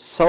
100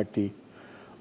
IT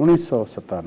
1997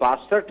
62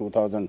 2000,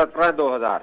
17 2000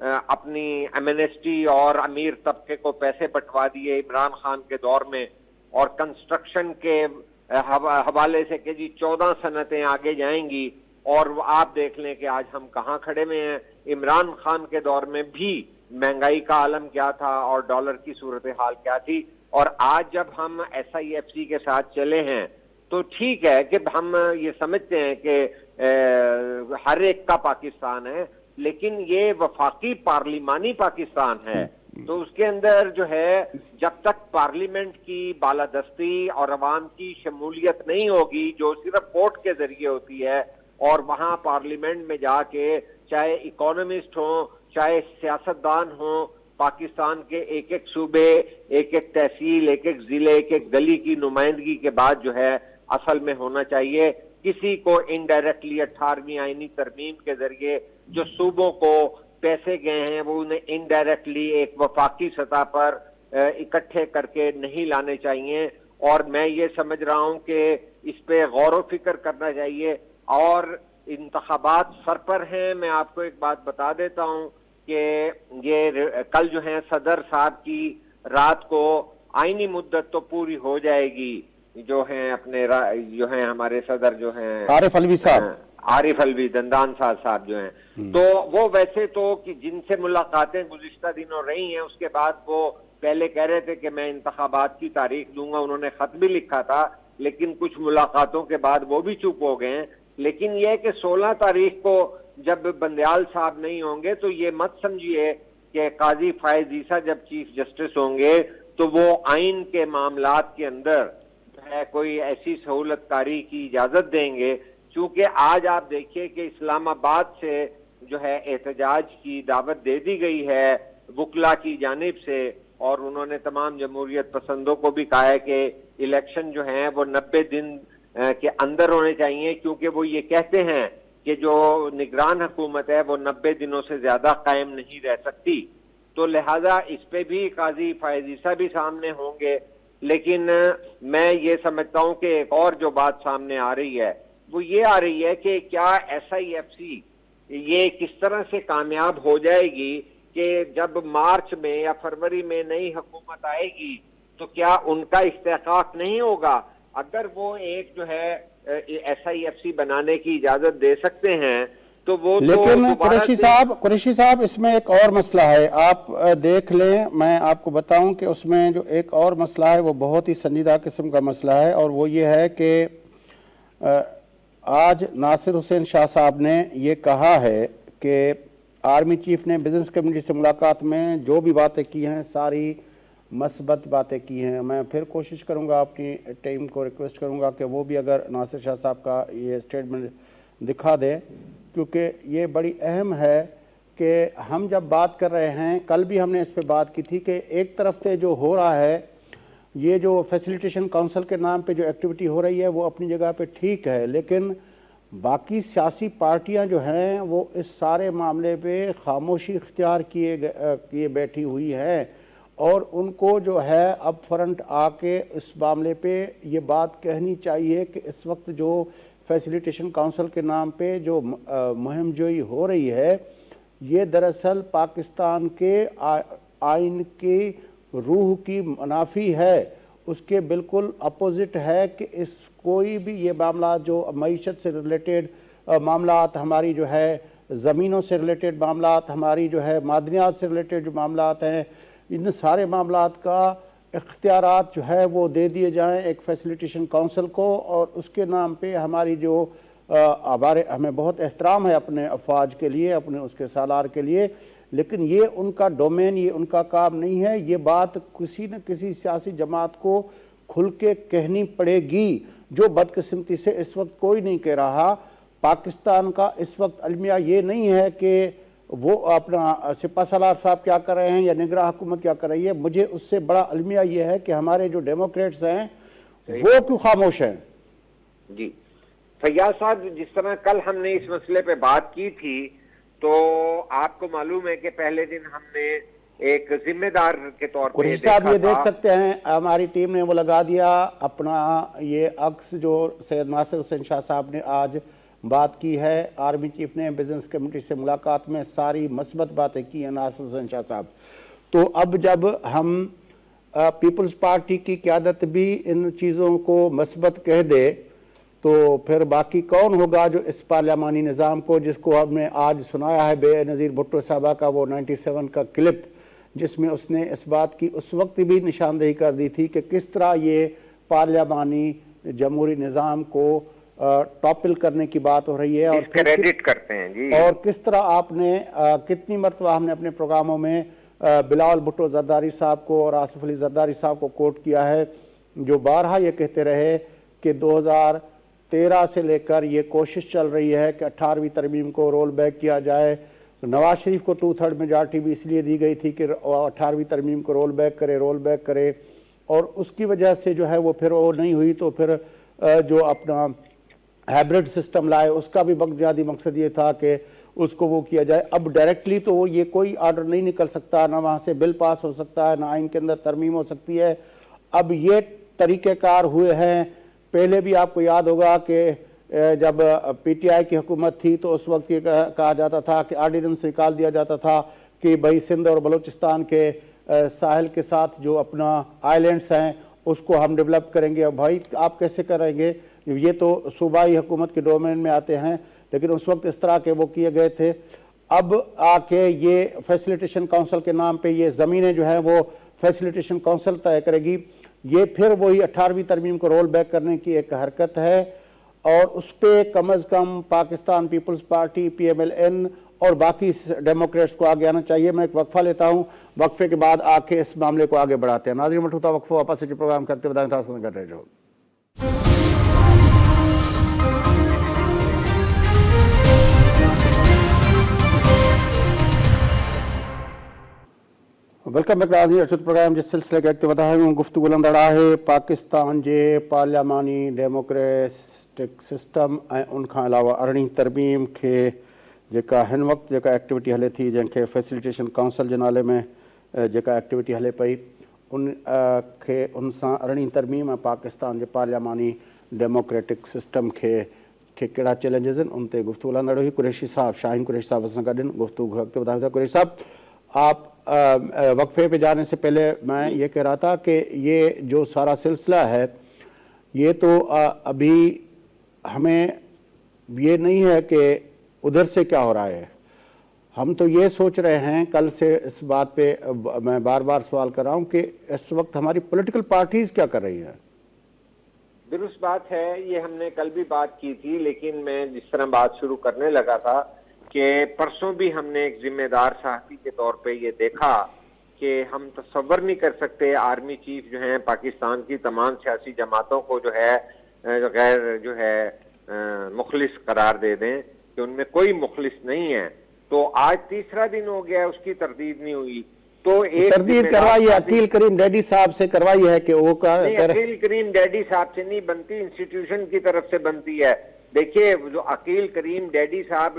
اپنی Amnesty اور امیر طبقے کو پیسے بٹوا دیے عمران خان کے دور میں، اور کنسٹرکشن کے حوالے سے کہ جی 14 صنعتیں آگے جائیں گی، اور آپ دیکھ لیں کہ آج ہم کہاں کھڑے ہوئے ہیں۔ عمران خان کے دور میں بھی مہنگائی کا عالم کیا تھا اور ڈالر کی صورتحال کیا تھی، اور آج جب ہم SIFC کے ساتھ چلے ہیں تو ٹھیک ہے کہ ہم یہ سمجھتے ہیں کہ ہر ایک کا پاکستان ہے، لیکن یہ وفاقی پارلیمانی پاکستان ہے، تو اس کے اندر جو ہے جب تک پارلیمنٹ کی بالادستی اور عوام کی شمولیت نہیں ہوگی جو صرف ووٹ کے ذریعے ہوتی ہے، اور وہاں پارلیمنٹ میں جا کے چاہے اکانومسٹ ہوں چاہے سیاستدان ہوں، پاکستان کے ایک ایک صوبے، ایک ایک تحصیل، ایک ایک ضلع، ایک ایک گلی کی نمائندگی کے بعد جو ہے اصل میں ہونا چاہیے کسی کو انڈائریکٹلی 18ویں آئینی ترمیم کے ذریعے جو صوبوں کو پیسے گئے ہیں وہ انہیں انڈائریکٹلی ایک وفاقی سطح پر اکٹھے کر کے نہیں لانے چاہیے، اور میں یہ سمجھ رہا ہوں کہ اس پہ غور و فکر کرنا چاہیے، اور انتخابات سر پر ہیں۔ میں آپ کو ایک بات بتا دیتا ہوں کہ یہ کل جو ہے صدر صاحب کی رات کو آئینی مدت تو پوری ہو جائے گی، جو ہیں اپنے جو ہیں ہمارے صدر جو ہیں عارف علوی صاحب، عارف علوی دندان صاحب جو ہیں، تو وہ ویسے تو کہ جن سے ملاقاتیں گزشتہ دنوں رہی ہیں اس کے بعد وہ پہلے کہہ رہے تھے کہ میں انتخابات کی تاریخ دوں گا، انہوں نے خط بھی لکھا تھا، لیکن کچھ ملاقاتوں کے بعد وہ بھی چپ ہو گئے ہیں۔ لیکن یہ کہ 16 تاریخ کو جب بندیال صاحب نہیں ہوں گے تو یہ مت سمجھیے کہ قاضی فائز عیسیٰ جب چیف جسٹس ہوں گے تو وہ آئین کے معاملات کے اندر کوئی ایسی سہولت کاری کی اجازت دیں گے، چونکہ آج آپ دیکھیے کہ اسلام آباد سے جو ہے احتجاج کی دعوت دے دی گئی ہے وکلا کی جانب سے، اور انہوں نے تمام جمہوریت پسندوں کو بھی کہا ہے کہ الیکشن جو ہیں وہ 90 دن کے اندر ہونے چاہیے، کیونکہ وہ یہ کہتے ہیں کہ جو نگران حکومت ہے وہ 90 دنوں سے زیادہ قائم نہیں رہ سکتی، تو لہذا اس پہ بھی قاضی فائز عیسیٰ بھی سامنے ہوں گے۔ لیکن میں یہ سمجھتا ہوں کہ ایک اور جو بات سامنے آ رہی ہے وہ یہ آ رہی ہے کہ کیا SIFC یہ کس طرح سے کامیاب ہو جائے گی کہ جب مارچ میں یا فروری میں نئی حکومت آئے گی تو کیا ان کا استحقاق نہیں ہوگا؟ اگر وہ ایک جو ہے SIFC بنانے کی اجازت دے سکتے ہیں تو وہ لیکن قریشی صاحب اس میں ایک اور مسئلہ ہے، آپ دیکھ لیں، میں آپ کو بتاؤں کہ اس میں جو ایک اور مسئلہ ہے وہ بہت ہی سنجیدہ قسم کا مسئلہ ہے، اور وہ یہ ہے کہ آج ناصر حسین شاہ صاحب نے یہ کہا ہے کہ آرمی چیف نے بزنس کمیونٹی سے ملاقات میں جو بھی باتیں کی ہیں ساری مثبت باتیں کی ہیں۔ میں پھر کوشش کروں گا، اپنی ٹیم کو ریکویسٹ کروں گا کہ وہ بھی اگر ناصر شاہ صاحب کا یہ اسٹیٹمنٹ دکھا دیں، کیونکہ یہ بڑی اہم ہے کہ ہم جب بات کر رہے ہیں، کل بھی ہم نے اس پہ بات کی تھی کہ ایک طرف سے جو ہو رہا ہے یہ جو فیسیلیٹیشن کونسل کے نام پہ جو ایکٹیویٹی ہو رہی ہے وہ اپنی جگہ پہ ٹھیک ہے، لیکن باقی سیاسی پارٹیاں جو ہیں وہ اس سارے معاملے پہ خاموشی اختیار کیے بیٹھی ہوئی ہیں، اور ان کو جو ہے اب فرنٹ آ کے اس معاملے پہ یہ بات کہنی چاہیے کہ اس وقت جو فیسیلیٹیشن کونسل کے نام پہ جو مہم جوئی ہو رہی ہے یہ دراصل پاکستان کے آئین کی روح کی منافی ہے، اس کے بالکل اپوزٹ ہے کہ اس کوئی بھی یہ معاملات جو معیشت سے ریلیٹڈ معاملات، ہماری جو ہے زمینوں سے ریلیٹڈ معاملات، ہماری جو ہے معدنیات سے ریلیٹڈ جو معاملات ہیں، ان سارے معاملات کا اختیارات جو ہے وہ دے دیے جائیں ایک فیسیلیٹیشن کونسل کو، اور اس کے نام پہ ہماری جو ہمیں بہت احترام ہے اپنے افواج کے لیے، اپنے اس کے سالار کے لیے، لیکن یہ ان کا ڈومین، یہ ان کا کام نہیں ہے۔ یہ بات کسی نہ کسی سیاسی جماعت کو کھل کے کہنی پڑے گی، جو بدقسمتی سے اس وقت کوئی نہیں کہہ رہا۔ پاکستان کا اس وقت المیہ یہ نہیں ہے کہ وہ اپنا سپہ سالار صاحب کیا کر رہے ہیں یا نگراں حکومت کیا کر رہی ہے، مجھے اس سے بڑا المیہ یہ ہے کہ ہمارے جو ڈیموکریٹس ہیں وہ کیوں خاموش ہیں۔ جی فیاض صاحب، جس طرح کل ہم نے اس مسئلے پہ بات کی تھی تو آپ کو معلوم ہے کہ پہلے دن ہم نے ایک ذمہ دار کے طور پہ صاحب یہ دیکھ سکتے ہیں ہماری ٹیم نے وہ لگا دیا اپنا یہ عکس جو سید ناصر حسین شاہ صاحب نے آج بات کی ہے. آرمی چیف نے بزنس کمیٹی سے ملاقات میں ساری مثبت باتیں کی ہیں ناصر حسین شاہ صاحب. تو اب جب ہم پیپلز پارٹی کی قیادت بھی ان چیزوں کو مثبت کہہ دے تو پھر باقی کون ہوگا جو اس پارلیمانی نظام کو, جس کو ہم نے آج سنایا ہے بے نظیر بھٹو صاحبہ کا وہ 97 کا کلپ, جس میں اس نے اس بات کی اس وقت بھی نشاندہی کر دی تھی کہ کس طرح یہ پارلیمانی جمہوری نظام کو ٹاپل کرنے کی بات ہو رہی ہے اور ڈسکریڈٹ کرتے ہیں جی. اور کس طرح آپ نے کتنی مرتبہ ہم نے اپنے پروگراموں میں بلاول بھٹو زرداری صاحب کو اور آصف علی زرداری صاحب کو کوٹ کیا ہے, جو بارہا یہ کہتے رہے کہ 2013 سے لے کر یہ کوشش چل رہی ہے کہ 18ویں ترمیم کو رول بیک کیا جائے. نواز شریف کو 2/3 میجارٹی بھی اس لیے دی گئی تھی کہ 18ویں ترمیم کو رول بیک کرے اور اس کی وجہ سے جو ہے وہ پھر وہ نہیں ہوئی. تو پھر جو اپنا ہائبرڈ سسٹم لائے اس کا بھی بنیادی مقصد یہ تھا کہ اس کو وہ کیا جائے. اب ڈائریکٹلی تو وہ یہ کوئی آرڈر نہیں نکل سکتا, نہ وہاں سے بل پاس ہو سکتا ہے, نہ آئین کے اندر ترمیم ہو سکتی ہے. اب یہ طریقہ کار ہوئے ہیں. پہلے بھی آپ کو یاد ہوگا کہ جب پی ٹی آئی کی حکومت تھی تو اس وقت یہ کہا جاتا تھا کہ آرڈیننس نکال دیا جاتا تھا کہ بھائی سندھ اور بلوچستان کے ساحل کے ساتھ جو اپنا آئیلینڈز ہیں اس کو ہم ڈیولپ کریں گے. اب بھائی آپ کیسے کریں گے, یہ تو صوبائی حکومت کے ڈومین میں آتے ہیں, لیکن اس وقت اس طرح کے وہ کیے گئے تھے. اب آ کے یہ فیسیلیٹیشن کونسل کے نام پہ یہ زمینیں جو ہیں وہ فیسیلیٹیشن کونسل طے کرے گی. یہ پھر وہی 18ویں ترمیم کو رول بیک کرنے کی ایک حرکت ہے اور اس پہ کم از کم پاکستان پیپلز پارٹی, PMLN اور باقی ڈیموکریٹس کو آگے آنا چاہیے. میں ایک وقفہ لیتا ہوں, وقفے کے بعد آ کے اس معاملے کو آگے بڑھاتے ہیں. ناظرین مٹھوتا وقفہ واپس سے پروگرام کرتے بتائیں تھا سن کر رہے جو. ویلکم بیک ناظرین, ارشد پروگرام جس سلسلے کے اگتے ودائیں گفتگو لندڑا ہے پاکستان کے پارلیمانی ڈیموکریٹک سسٹم ان کا علاوہ 18 ترمیم کے جکا ہن وقت جکا ایکٹیویٹی ہلے تھی جن کے فیسیلیٹیشن کونسل کے نالے میں جکا ایکٹیویٹی ہلے پئی ان کے ان سے 18 ترمیم پاکستان کے پارلیمانی ڈیموکریٹک سسٹم کے کہڑا چیلنجز ہیں ان تے گفتگو لندڑ ہوئی. قریشی صاحب, شاہین قریشی صاحب سے گڈن گفتگو اگتے ودائیں. قریشی صاحب, آپ وقفے پہ جانے سے پہلے میں یہ کہہ رہا تھا کہ یہ جو سارا سلسلہ ہے یہ تو ابھی ہمیں یہ نہیں ہے کہ ادھر سے کیا ہو رہا ہے. ہم تو یہ سوچ رہے ہیں کل سے اس بات پہ میں بار بار سوال کر رہا ہوں کہ اس وقت ہماری پولیٹیکل پارٹیز کیا کر رہی ہیں. درست بات ہے, یہ ہم نے کل بھی بات کی تھی, لیکن میں جس طرح بات شروع کرنے لگا تھا کہ پرسوں بھی ہم نے ایک ذمہ دار صحافی کے طور پہ یہ دیکھا کہ ہم تصور نہیں کر سکتے آرمی چیف جو ہیں پاکستان کی تمام سیاسی جماعتوں کو جو ہے غیر جو ہے مخلص قرار دے دیں کہ ان میں کوئی مخلص نہیں ہے. تو آج تیسرا دن ہو گیا اس کی تردید نہیں ہوئی. تو ایک تردید کروائی ہے عقیل کریم ڈیڈی صاحب سے کروائی ہے کہ وہ عقیل کریم ڈیڈی صاحب سے نہیں بنتی, انسٹیٹیوشن کی طرف سے بنتی ہے. دیکھیے جو عقیل کریم ڈیڈی صاحب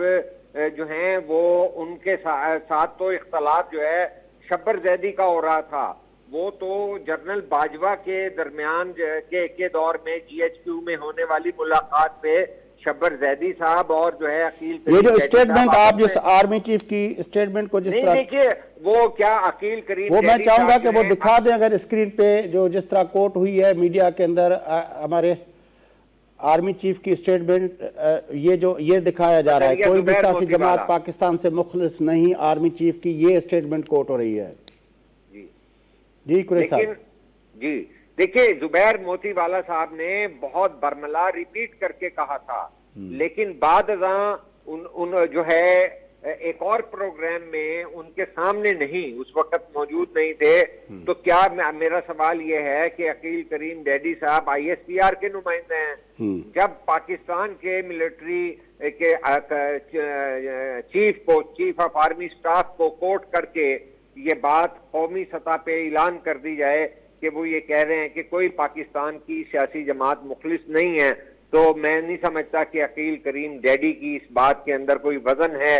جو ہیں وہ ان کے ساتھ تو اختلاف جو ہے شبر زیدی کا ہو رہا تھا. وہ تو جنرل باجوہ کے درمیان کے دور میں GHQ میں ہونے والی ملاقات پہ شبر زیدی صاحب اور جو ہے عقیل کریم یہ جو اسٹیٹمنٹ آپ جس آرمی چیف کی اسٹیٹمنٹ کو جس طرح دیکھیے وہ کیا عقیل کریم وہ میں چاہوں گا کہ وہ دکھا دیں اگر اسکرین پہ جو جس طرح کوٹ ہوئی ہے میڈیا کے اندر ہمارے آرمی چیف کی اسٹیٹمنٹ یہ جو یہ دکھایا جا رہا ہے کوئی بھی سیاسی جماعت پاکستان سے مخلص نہیں, آرمی چیف کی یہ اسٹیٹمنٹ کوٹ ہو رہی ہے. جی قریشی صاحب. جی دیکھیے زبیر موتی والا صاحب نے بہت برملا ریپیٹ کر کے کہا تھا, لیکن بعد ازاں ان جو ہے ایک اور پروگرام میں ان کے سامنے نہیں, اس وقت موجود نہیں تھے. تو کیا میرا سوال یہ ہے کہ عقیل کریم ڈیڈی صاحب ISPR کے نمائندے ہیں, جب پاکستان کے ملٹری کے چیف آف آرمی سٹاف کو کوٹ کر کے یہ بات قومی سطح پہ اعلان کر دی جائے کہ وہ یہ کہہ رہے ہیں کہ کوئی پاکستان کی سیاسی جماعت مخلص نہیں ہے, تو میں نہیں سمجھتا کہ عقیل کریم ڈیڈی کی اس بات کے اندر کوئی وزن ہے.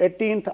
18th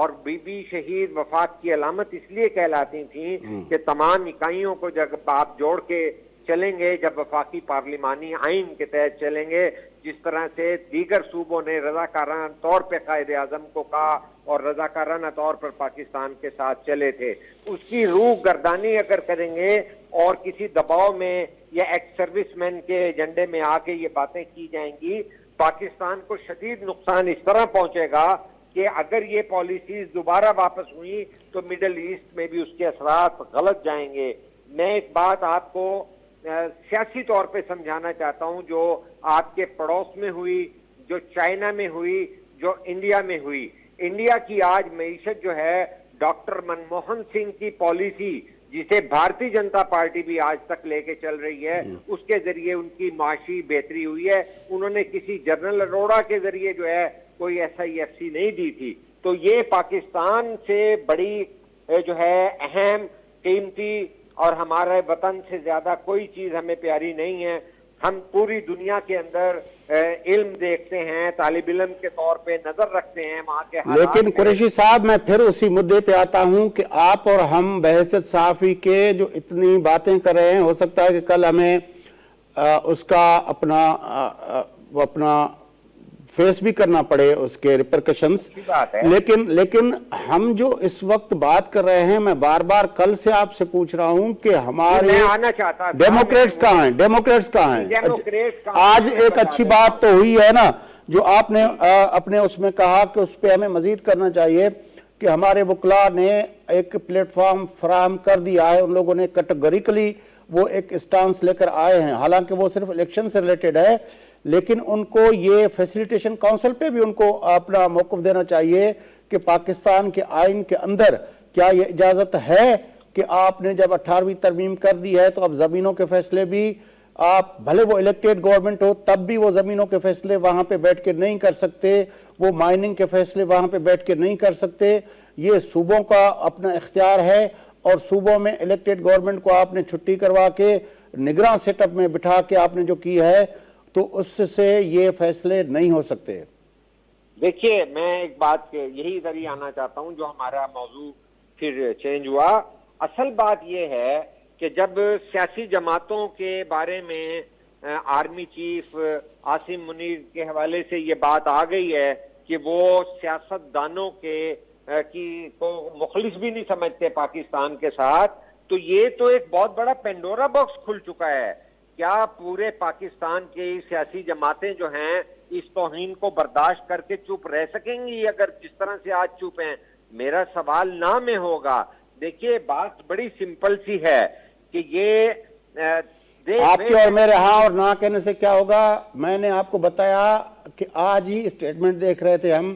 اور بی بی شہید وفاق کی علامت اس لیے کہلاتی تھیں کہ تمام اکائیوں کو جب آپ جوڑ کے چلیں گے، جب وفاقی پارلیمانی آئین کے تحت چلیں گے، جس طرح سے دیگر صوبوں نے رضاکارانہ طور پہ قائد اعظم کو کہا اور رضاکارانہ طور پر پاکستان کے ساتھ چلے تھے، اس کی روح گردانی اگر کریں گے اور کسی دباؤ میں یا ایکس سروس مین کے ایجنڈے میں آ کے یہ باتیں کی جائیں گی، پاکستان کو شدید نقصان اس طرح پہنچے گا کہ اگر یہ پالیسیز دوبارہ واپس ہوئی تو مڈل ایسٹ میں بھی اس کے اثرات غلط جائیں گے۔ میں ایک بات آپ کو سیاسی طور پہ سمجھانا چاہتا ہوں جو آپ کے پڑوس میں ہوئی، جو چائنا میں ہوئی، جو انڈیا میں ہوئی۔ انڈیا کی آج معیشت جو ہے ڈاکٹر منموہن سنگھ کی پالیسی جسے بھارتی جنتا پارٹی بھی آج تک لے کے چل رہی ہے، اس کے ذریعے ان کی معاشی بہتری ہوئی ہے۔ انہوں نے کسی جنرل اروڑا کے ذریعے جو ہے کوئی SIFC نہیں دی تھی۔ تو یہ پاکستان سے بڑی جو ہے اہم، قیمتی اور ہمارے وطن سے زیادہ کوئی چیز ہمیں پیاری نہیں ہے۔ ہم پوری دنیا کے اندر علم دیکھتے ہیں، طالب علم کے طور پہ نظر رکھتے ہیں وہاں کے حالات۔ لیکن قریشی صاحب میں پھر اسی مدعے پہ آتا ہوں کہ آپ اور ہم بحیثیت صحافی کے جو اتنی باتیں کر رہے ہیں، ہو سکتا ہے کہ کل ہمیں اس کا اپنا فیس بھی کرنا پڑے اس کے ریپرکشنز، لیکن ہم جو اس وقت بات کر رہے ہیں، میں بار بار کل سے آپ سے پوچھ رہا ہوں کہ ہمارے ڈیموکریٹس کہاں ہیں؟ آج ایک اچھی بات تو ہوئی ہے نا جو آپ نے اپنے اس میں کہا کہ اس پہ ہمیں مزید کرنا چاہیے کہ ہمارے وکلاء نے ایک پلیٹ فارم فراہم کر دیا ہے، ان لوگوں نے کیٹیگوریکلی وہ ایک اسٹانس لے کر آئے ہیں، حالانکہ وہ صرف الیکشن سے ریلیٹڈ ہے، لیکن ان کو یہ فیسیلیٹیشن کونسل پہ بھی ان کو اپنا موقف دینا چاہیے کہ پاکستان کے آئین کے اندر کیا یہ اجازت ہے کہ آپ نے جب 18ویں ترمیم کر دی ہے تو اب زمینوں کے فیصلے بھی آپ بھلے وہ الیکٹڈ گورنمنٹ ہو تب بھی وہ زمینوں کے فیصلے وہاں پہ بیٹھ کے نہیں کر سکتے، وہ مائننگ کے فیصلے وہاں پہ بیٹھ کے نہیں کر سکتے۔ یہ صوبوں کا اپنا اختیار ہے اور صوبوں میں الیکٹڈ گورنمنٹ کو آپ نے چھٹی کروا کے نگراں سیٹ اپ میں بٹھا کے آپ نے جو کی ہے تو اس سے یہ فیصلے نہیں ہو سکتے۔ دیکھیے میں ایک بات کے یہی ذریعہ آنا چاہتا ہوں جو ہمارا موضوع پھر چینج ہوا۔ اصل بات یہ ہے کہ جب سیاسی جماعتوں کے بارے میں آرمی چیف عاصم منیر کے حوالے سے یہ بات آ گئی ہے کہ وہ سیاست دانوں کو مخلص بھی نہیں سمجھتے پاکستان کے ساتھ، تو یہ تو ایک بہت بڑا پینڈورا باکس کھل چکا ہے۔ کیا پورے پاکستان کی سیاسی جماعتیں جو ہیں اس توہین کو برداشت کر کے چپ رہ سکیں گی اگر جس طرح سے آج چپ ہیں؟ میرا سوال نہ میں ہوگا۔ دیکھیے بات بڑی سمپل سی ہے کہ یہ آپ کے اور میرے ہاں اور نہ کہنے سے کیا ہوگا؟ میں نے آپ کو بتایا کہ آج ہی اسٹیٹمنٹ دیکھ رہے تھے ہم،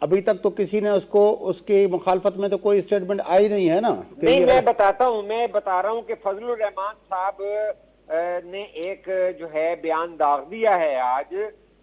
ابھی تک تو کسی نے اس کی مخالفت میں تو کوئی اسٹیٹمنٹ آئی نہیں ہے نا۔ نہیں میں بتا رہا ہوں کہ فضل الرحمان صاحب نے ایک جو ہے بیان داغ دیا ہے آج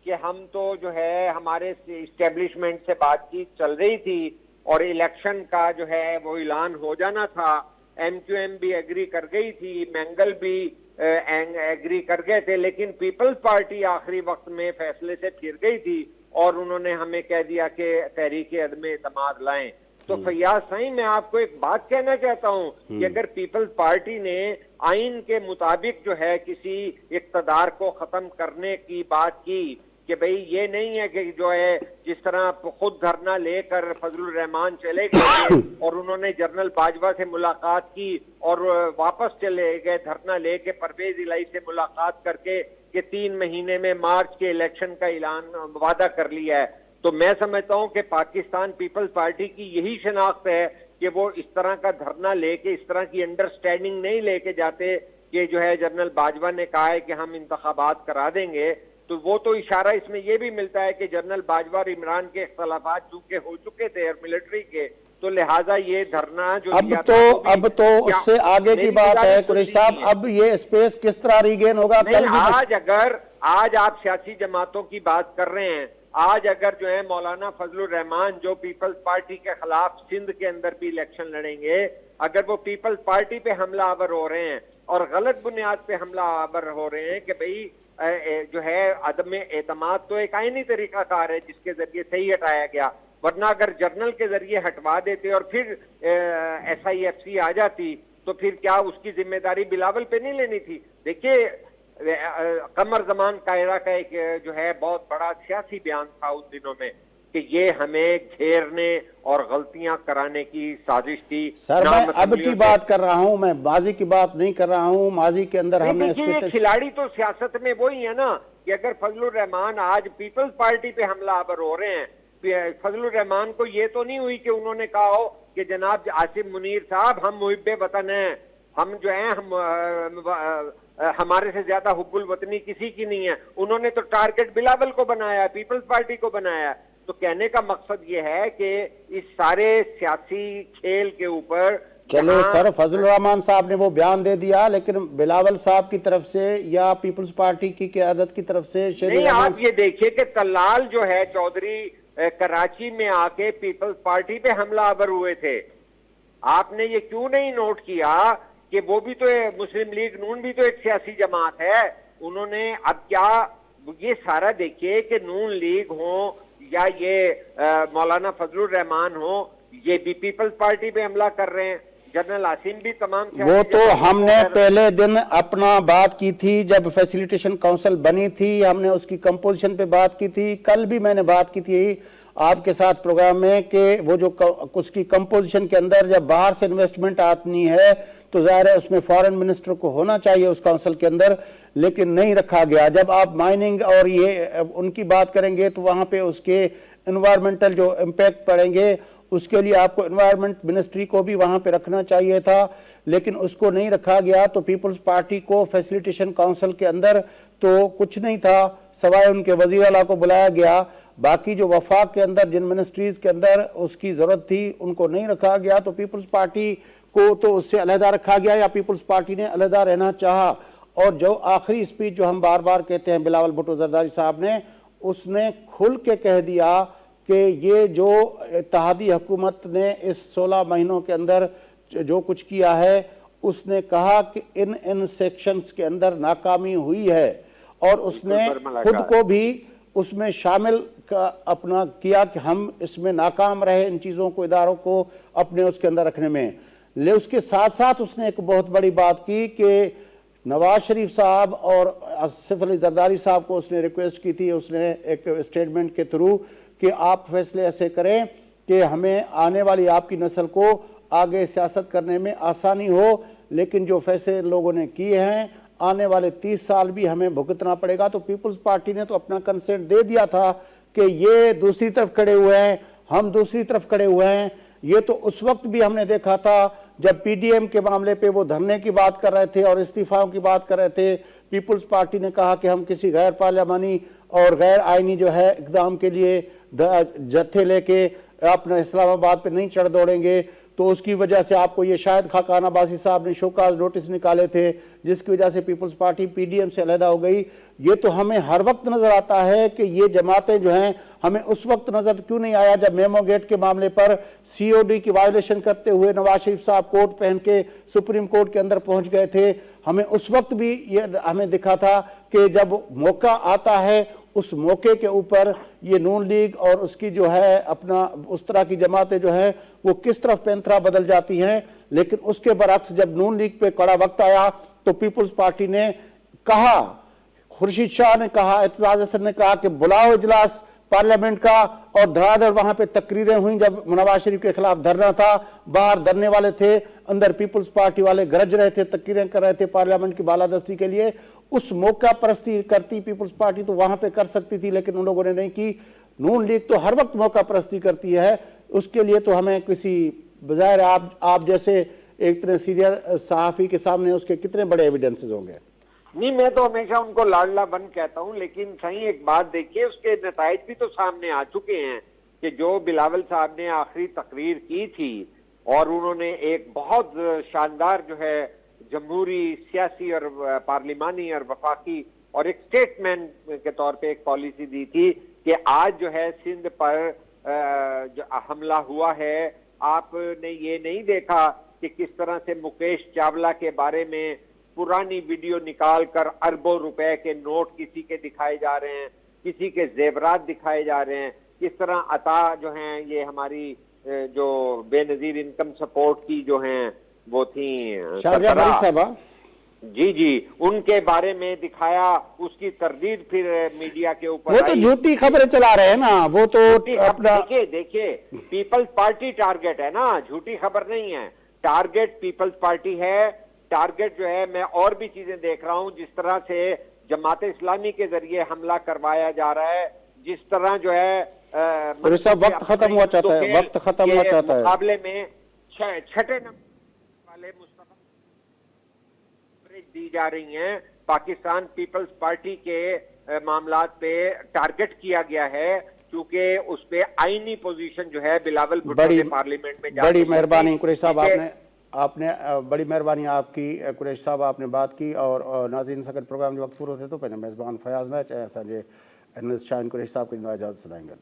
کہ ہم تو جو ہے ہمارے اسٹیبلشمنٹ سے بات چیت چل رہی تھی اور الیکشن کا جو ہے وہ اعلان ہو جانا تھا، MQM بھی ایگری کر گئی تھی، مینگل بھی ایگری کر گئے تھے، لیکن پیپلز پارٹی آخری وقت میں فیصلے سے پھر گئی تھی اور انہوں نے ہمیں کہہ دیا کہ تحریک عدم اعتماد لائیں۔ تو فیاض سائیں میں آپ کو ایک بات کہنا چاہتا ہوں کہ اگر پیپلز پارٹی نے آئین کے مطابق جو ہے کسی اقتدار کو ختم کرنے کی بات کی کہ بھئی یہ نہیں ہے کہ جو ہے جس طرح خود دھرنا لے کر فضل الرحمان چلے گئے اور انہوں نے جنرل باجوہ سے ملاقات کی اور واپس چلے گئے دھرنا لے کے پرویز الہی سے ملاقات کر کے کہ 3 مہینے میں مارچ کے الیکشن کا اعلان وعدہ کر لیا ہے، تو میں سمجھتا ہوں کہ پاکستان پیپلز پارٹی کی یہی شناخت ہے کہ وہ اس طرح کا دھرنا لے کے اس طرح کی انڈرسٹینڈنگ نہیں لے کے جاتے کہ جو ہے جنرل باجوہ نے کہا ہے کہ ہم انتخابات کرا دیں گے، تو وہ تو اشارہ اس میں یہ بھی ملتا ہے کہ جنرل باجوہ اور عمران کے اختلافات چونکہ ہو چکے تھے اور ملٹری کے، تو لہٰذا یہ دھرنا جو اب تو اس سے آگے کی بات ہے قریش صاحب، اب یہ اسپیس کس طرح ریگین ہوگا؟ آج آپ سیاسی جماعتوں کی بات کر رہے ہیں، آج اگر جو ہے مولانا فضل الرحمان جو پیپلز پارٹی کے خلاف سندھ کے اندر بھی الیکشن لڑیں گے، اگر وہ پیپلز پارٹی پہ حملہ آور ہو رہے ہیں اور غلط بنیاد پہ حملہ آور ہو رہے ہیں کہ بھئی جو ہے عدم اعتماد تو ایک آئینی طریقہ کار ہے جس کے ذریعے صحیح ہٹایا گیا، ورنہ اگر جرنل کے ذریعے ہٹوا دیتے اور پھر SIFC آ جاتی تو پھر کیا اس کی ذمہ داری بلاول پہ نہیں لینی تھی؟ دیکھیے قمر زمان قاہرہ کا ایک جو ہے بہت بڑا سیاسی بیان تھا اس دنوں میں کہ یہ ہمیں گھیرنے اور غلطیاں کرانے کی سازش تھی. سر میں اب کی بات کر رہا ہوں، میں ماضی کی بات نہیں کر رہا ہوں. ماضی کے اندر ہم نے اس یہ کھلاڑی تو سیاست میں وہی ہے نا کہ اگر فضل الرحمان آج پیپلز پارٹی پہ حملہ آور ہو رہے ہیں، فضل الرحمان کو یہ تو نہیں ہوئی کہ انہوں نے کہا ہو کہ جناب عاصم منیر صاحب ہم محب وطن ہیں، ہم جو ہیں ہمارے سے زیادہ حب الوطنی کسی کی نہیں ہے. انہوں نے تو ٹارگٹ بلاول کو بنایا، پیپلز پارٹی کو بنایا. تو کہنے کا مقصد یہ ہے کہ اس سارے سیاسی کھیل کے اوپر چلو سر فضل الرحمان صاحب نے وہ بیان دے دیا، لیکن بلاول صاحب کی طرف سے یا پیپلز پارٹی کی قیادت کی طرف سے نہیں. آپ یہ دیکھیے کہ طلال جو ہے چودھری کراچی میں آ کے پیپلز پارٹی پہ حملہ آور ہوئے تھے. آپ نے یہ کیوں نہیں نوٹ کیا کہ وہ بھی تو مسلم لیگ نون بھی تو ایک سیاسی جماعت ہے. انہوں نے اب کیا یہ سارا دیکھیے کہ نون لیگ ہوں یا یہ مولانا فضل الرحمان ہوں، یہ بھی پیپلز پارٹی پہ حملہ کر رہے ہیں. جنرل عاصم بھی تمام وہ تو ہم نے پہلے دن اپنا بات کی تھی جب فیسیلیٹیشن کونسل بنی تھی، ہم نے اس کی کمپوزیشن پہ بات کی تھی. کل بھی میں نے بات کی تھی آپ کے ساتھ پروگرام میں کہ وہ جو اس کی کمپوزیشن کے اندر جب باہر سے انویسٹمنٹ آتی ہے تو ظاہر ہے اس میں فارن منسٹر کو ہونا چاہیے اس کونسل کے اندر، لیکن نہیں رکھا گیا. جب آپ مائننگ اور یہ ان کی بات کریں گے تو وہاں پہ اس کے انوائرمنٹل جو امپیکٹ پڑیں گے اس کے لیے آپ کو انوائرمنٹ منسٹری کو بھی وہاں پہ رکھنا چاہیے تھا، لیکن اس کو نہیں رکھا گیا. تو پیپلز پارٹی کو فیسیلیٹیشن کونسل کے اندر تو کچھ نہیں تھا سوائے ان کے وزیر اعلیٰ کو بلایا گیا. باقی جو وفاق کے اندر جن منسٹریز کے اندر اس کی ضرورت تھی ان کو نہیں رکھا گیا. تو پیپلز پارٹی کو تو اس سے علیحدہ رکھا گیا یا پیپلز پارٹی نے علیحدہ رہنا چاہا. اور جو آخری سپیچ جو ہم بار بار کہتے ہیں بلاول بھٹو زرداری صاحب نے، اس نے کھل کے کہہ دیا کہ یہ جو اتحادی حکومت نے اس 16 مہینوں کے اندر جو کچھ کیا ہے، اس نے کہا کہ ان سیکشنز کے اندر ناکامی ہوئی ہے، اور اس نے خود کو بھی اس میں شامل اپنا کیا کہ ہم اس میں ناکام رہے ان چیزوں کو، اداروں کو اپنے اس کے اندر رکھنے میں. اس کے ساتھ ساتھ اس نے ایک بہت بڑی بات کی کہ نواز شریف صاحب اور آصف علی زرداری صاحب کو اس نے ریکویسٹ کی تھی، اس نے ایک اسٹیٹمنٹ کے تھرو کہ آپ فیصلے ایسے کریں کہ ہمیں آنے والی آپ کی نسل کو آگے سیاست کرنے میں آسانی ہو، لیکن جو فیصلے لوگوں نے کیے ہیں آنے والے 30 سال بھی ہمیں بھگتنا پڑے گا. تو پیپلز پارٹی نے تو اپنا کنسنٹ دے دیا تھا کہ یہ دوسری طرف کھڑے ہوئے ہیں، ہم دوسری طرف کھڑے ہوئے ہیں. یہ تو اس وقت بھی ہم نے دیکھا تھا جب پی ڈی ایم کے معاملے پہ وہ دھرنے کی بات کر رہے تھے اور استعفاؤں کی بات کر رہے تھے. پیپلز پارٹی نے کہا کہ ہم کسی غیر پارلیمانی اور غیر آئینی جو ہے اقدام کے لیے جتھے لے کے اپنا اسلام آباد پہ نہیں چڑھ دوڑیں گے. تو اس کی وجہ سے آپ کو یہ شاید خاقان عباسی صاحب نے شوکاز نوٹس نکالے تھے جس کی وجہ سے پیپلز پارٹی پی ڈی ایم سے علیحدہ ہو گئی. یہ تو ہمیں ہر وقت نظر آتا ہے کہ یہ جماعتیں جو ہیں، ہمیں اس وقت نظر کیوں نہیں آیا جب میمو گیٹ کے معاملے پر سی او ڈی کی وائلیشن کرتے ہوئے نواز شریف صاحب کوٹ پہن کے سپریم کورٹ کے اندر پہنچ گئے تھے. ہمیں اس وقت بھی یہ ہمیں دکھا تھا کہ جب موقع آتا ہے اس موقع کے اوپر یہ نون لیگ اور اس کی جو ہے اپنا اس طرح کی جماعتیں جو ہیں وہ کس طرف پینترا بدل جاتی ہیں. لیکن اس کے برعکس جب نون لیگ پہ کڑا وقت آیا تو پیپلز پارٹی نے کہا، خورشید شاہ نے کہا، اعتزاز احسن نے کہا کہ بلاؤ اجلاس پارلیمنٹ کا، اور دھڑا دھڑ وہاں پہ تقریریں ہوئیں. جب نواز شریف کے خلاف دھرنا تھا، باہر دھرنے والے تھے، اندر پیپلز پارٹی والے گرج رہے تھے، تقریریں کر رہے تھے پارلیمنٹ کی بالادستی کے لیے. اس موقع پرستی کرتی پیپلز پارٹی تو وہاں پہ کر سکتی تھی، لیکن ان لوگوں نے نہیں کی. نون لیگ تو ہر وقت موقع پرستی کرتی ہے. اس کے لیے تو ہمیں کسی بظاہر آپ جیسے ایک طرح سینئر صحافی کے سامنے اس کے کتنے بڑے ایویڈنسز ہوں گے. نہیں، میں تو ہمیشہ ان کو لاڈلا بند کہتا ہوں، لیکن صحیح ایک بات دیکھیے اس کے نتائج بھی تو سامنے آ چکے ہیں کہ جو بلاول صاحب نے آخری تقریر کی تھی اور انہوں نے ایک بہت شاندار جو ہے جمہوری، سیاسی اور پارلیمانی اور وفاقی اور ایک سٹیٹمنٹ کے طور پہ ایک پالیسی دی تھی کہ آج جو ہے سندھ پر جو حملہ ہوا ہے، آپ نے یہ نہیں دیکھا کہ کس طرح سے مکیش چاولہ کے بارے میں پرانی ویڈیو نکال کر اربوں روپے کے نوٹ کسی کے دکھائے جا رہے ہیں، کسی کے زیورات دکھائے جا رہے ہیں، کس طرح عطا جو ہیں یہ ہماری جو بے نظیر انکم سپورٹ کی جو ہیں وہ تھیں شازیہ بری صاحبہ، جی جی ان کے بارے میں دکھایا، اس کی تردید پھر میڈیا کے اوپر وہ تو جھوٹی خبریں چلا رہے ہیں نا، وہ تو اپنا دیکھیے پیپلز پارٹی ٹارگٹ ہے نا، جھوٹی خبر نہیں ہے، ٹارگٹ پیپلز پارٹی ہے، ٹارگٹ جو ہے میں اور بھی چیزیں دیکھ رہا ہوں، جس طرح سے جماعت اسلامی کے ذریعے حملہ کروایا جا رہا ہے، جس طرح جو ہے وقت ختم ہوا چاہتا ہے، وقت ختم ہوا چاہتا ہے، مقابلے میں چھٹے نمبر والے مصطفیٰ دی جا رہی ہیں، پاکستان پیپلز پارٹی کے معاملات پہ ٹارگٹ کیا گیا ہے، کیونکہ اس پہ آئینی پوزیشن جو ہے بلاول بھٹو نے پارلیمنٹ میں بڑی مہربانی قریش صاحب، آپ نے بڑی مہربانی آپ کی قریش صاحب، آپ نے بات کی، اور ناظرین سکت پروگرام جو وقت پورو تھے تو پہلے میزبان فیاض نہ چاہے سنجے انویس شاہین قریش صاحب کی اجازت سدائیں گے.